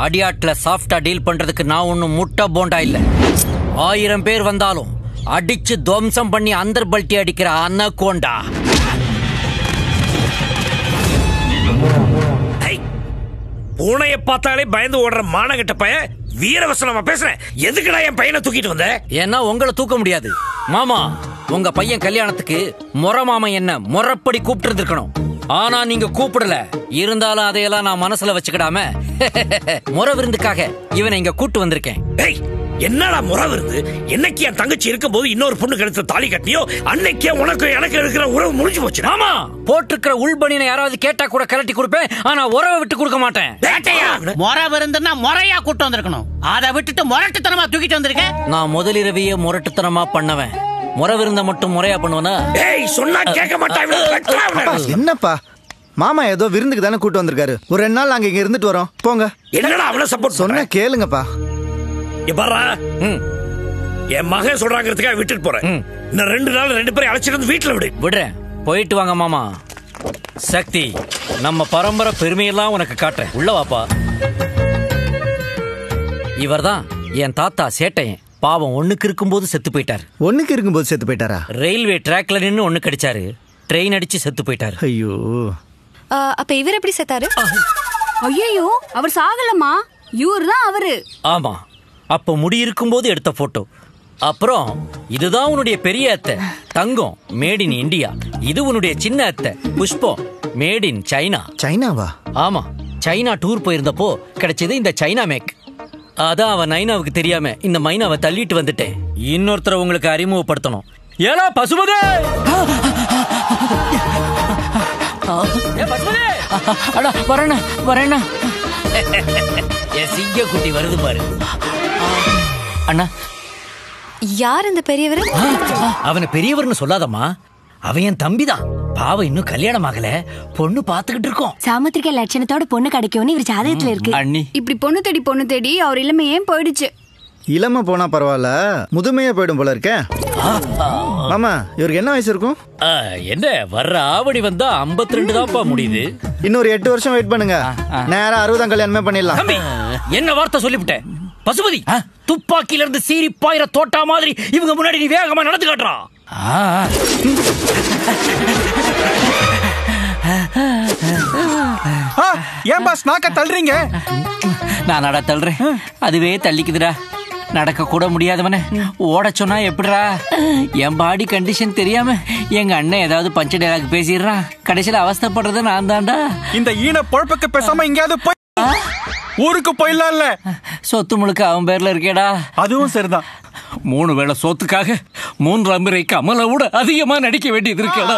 அடியாட்ல சாஃப்டா டீல் பண்றதுக்கு நான் ஒன்னும் முட்டை போண்டா இல்ல. 1000 பேர் வந்தாலும் அடிச்சு துவம்சம் பண்ணி அந்தர் பல்ட்டி அடிக்கிற அன்னகோண்டா. பூனைய பார்த்தாலே பயந்து ஓடுற மானகிட்ட பையன் வீரவசனமா பேசுறேன். எதுக்குடா என் பையனை தூக்கிட்டு வந்த? ஏன்னா உங்களை தூக்க முடியாது மாமா. உங்க பையன் கல்யாணத்துக்கு முறை மாமா என்ன முறைப்படி கூப்பிட்டு இருக்கணும். ஆனா நீங்க கூப்பிடல. இருந்தாலும் அதையெல்லாம் நான் மனசுல வச்சுக்கிடாம முறை விருந்துக்காக இவனை இங்க கூட்டு வந்திருக்கேன். என்னடா முறை விருந்து? என்னைக்கு என் தங்கச்சி இருக்கும் போது இன்னொரு பொண்ணு கழுத்து தாலி கட்டினியோ அன்னைக்கே உனக்கு எனக்கு இருக்கிற உறவு முடிஞ்சு போச்சு. ஆமா, போட்டிருக்கிற உள்பணியை யாராவது கேட்டா கூட கலட்டி கொடுப்பேன். ஆனா உறவை விட்டு கொடுக்க மாட்டேன். முறை விருந்துன்னா முறையா கூட்டு வந்திருக்கணும். அதை விட்டுட்டு முரட்டுத்தனமா தூக்கிட்டு வந்திருக்கேன். நான் முதலிரவிய முரட்டுத்தனமா பண்ணவன். முறை விருந்த மட்டும் முறையா பண்ணுவனா? சொன்னா கேட்க மாட்டான். என்னப்பா மாமா ஏதோ விருந்துக்கு தானே கூட்டு வந்திருக்காரு. ஒரு 2 நாள் நாங்க இங்க இருந்துட்டு வரோம். போங்க. என்னடா அவளை சப்போர்ட் சொன்னா கேளுங்கப்பா. என் மகன் சொல்றாங்கிறதுக்காக விட்டுட்டு போறேன். இன்னும் 2 நாள் 2 பேரை அழைச்சிட்டு வந்து வீட்டுல விடுறேன். போயிட்டு வாங்க மாமா. சக்தி, நம்ம பரம்பரை பெருமையெல்லாம் உனக்கு காட்டுறேன். உள்ள வாப்பா. இவர்தான் என் தாத்தா சேட்டையன். பாவம் ஒண்ணுக்கு இருக்கும்போது செத்து போயிட்டாரு. ஒண்ணுக்கு இருக்கும்போது செத்து போயிட்டாரா? ரயில்வே ட்ராக்ல நின்னு ஒண்ணு கடிச்சாரு. ட்ரெயின் அடிச்சு செத்து போயிட்டாரு. ஐயோ, அப்ப இவர் எப்படி செத்தாரு? ஐயோ, அவர் சாகலமா, இவர் தான் அவரு. ஆமா, அப்ப முடி இருக்கும்போது எடுத்த போட்டோ. அப்புறம் இதுதான் உன்னுடைய பெரிய அத்தை தங்கம், மேட் இன் இந்தியா. இது உன்னுடைய சின்ன அத்தை புஷ்பம், மேட் இன் சைனா. சைனாவா? ஆமா, சைனா டூர் போயிருந்தப்போ கிடைச்சது இந்த சைனா மேக். அதான் அவன் நைனாவுக்கு தெரியாம இந்த மைனாவை தள்ளிட்டு வந்துட்டேன். இன்னொருத்தரை உங்களுக்கு அறிமுகப்படுத்தணும். ஏலா பசுபதே! வரேண்ணா. என் சிங்க குட்டி வருது பாரு. அண்ணா, யார் இந்த பெரியவர்? அவனை பெரியவர்னு சொல்லாதம்மா. அவன் என் தம்பிதான். பாவம் இன்னும் கல்யாணம் ஆகல. பொண்ணு பாத்துக்கிட்டு இருக்கோம். சாமுத்திரிக்க லட்சணத்தோட பொண்ணு கிடைக்கும்னு இவர் ஜாதகத்துல இருக்கு. அண்ணி, இப்படி பொண்ணு தேடி அவர் இளமை ஏன் போயிடுச்சு. இளமை போனா பரவாயில்ல, முதுமையா போயிடும் போல இருக்க. மாமா, இவருக்கு என்ன வயசு இருக்கும்? என்ன வர்ற ஆவணி வந்தா 52 தான்ப்பா முடியுது. இன்னொரு 8 வருஷம் வெயிட் பண்ணுங்க. நேரா 60 கல்யாணமே பண்ணிடலாம். என்ன வார்த்தை சொல்லிவிட்டேன் பசுபதி. துப்பாக்கில இருந்து சீறி பாயிர தோட்டா மாதிரி இவங்க முன்னாடி நீ வேகமா நடந்து காட்டுறா. ஏன் பாஸ் நாக்க தள்ளுறீங்க? நான் நட தள்ளுறேன், அதுவே தள்ளிக்குதுடா. நடக்க கூட முடியாதவன ஓட சொன்னா எப்படிரா? என் பாடி கண்டிஷன் தெரியாம எங்க அண்ணன் ஏதாவது பஞ்ச டைலாக் பேசிடுறான். கடைசியில அவஸ்தைப்படுறது நான் தான்டா. இந்த ஈன பொழப்புக்கு பேசாம எங்கேயாவது போய் ஊருக்கு போயிடலாம்ல. சொத்து முழுக்க அவன் பேர்ல இருக்கேடா. அதுவும் சரிதான். 3 வேளை சோத்துக்காக 3 அம்பிரைக்கு அமலை விட அதிகமா நடிக்க வேண்டியது இருக்கேடா.